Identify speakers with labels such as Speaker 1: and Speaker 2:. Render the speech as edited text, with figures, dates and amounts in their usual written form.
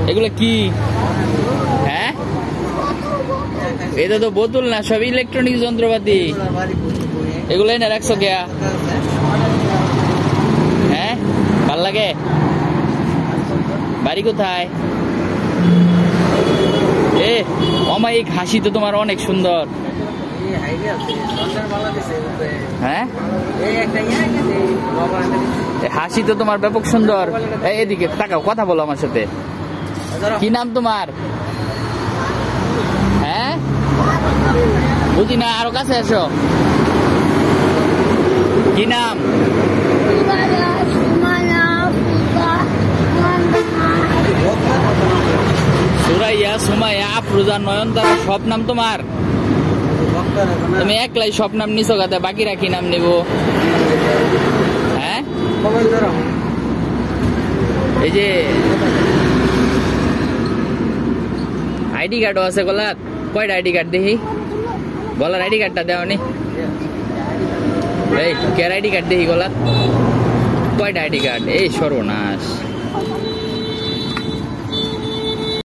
Speaker 1: এগুলো কি? হ্যাঁ, এটা তো বোতল না, সব ইলেকট্রনিক যন্ত্রপাতি। এগুলো এনে রাখছো কে? হ্যাঁ, ভাল লাগে। বাড়ি কোথায়? এ অমায়িক হাসি তো তোমার অনেক সুন্দর। হ্যাঁ, হাসি তো তোমার ব্যাপক সুন্দর। এদিকে তাকাও, কথা বলো আমার সাথে। কি নাম তোমার? হ্যাঁ, বুঝি না, আরো কাছে আসো। কি নাম? সুরাইয়া, সুমাইয়া, আফরোজা, নয়নতারা, সব নাম তোমার? তুমি একলাই সব নাম নিছো গাতে, বাকিরা কি নাম নিব? হ্যাঁ, এই যে আইডি কার্ডও আছে গলাত। কয়টা আইডি কার্ড দেখি? গলার আইডি কার্ডটা দেওনি? এই কের আইডি কার্ড দেখি গলাত? কয়টা আইডি কার্ড? এই সর্বনাশ।